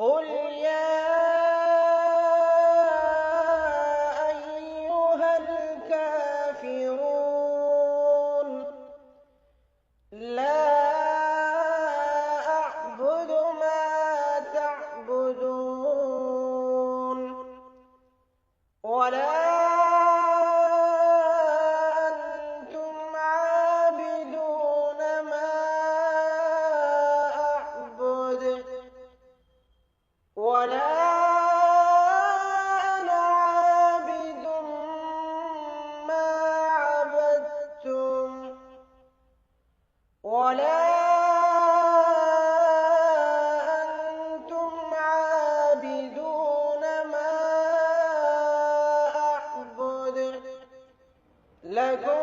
قل يا أيها الكافرون لا أعبد ما تعبدون ولا أنتم عابدون ما أعبد ولا أنا عابد ما عبدتم ولا أنتم عابدون ما أعبد لكم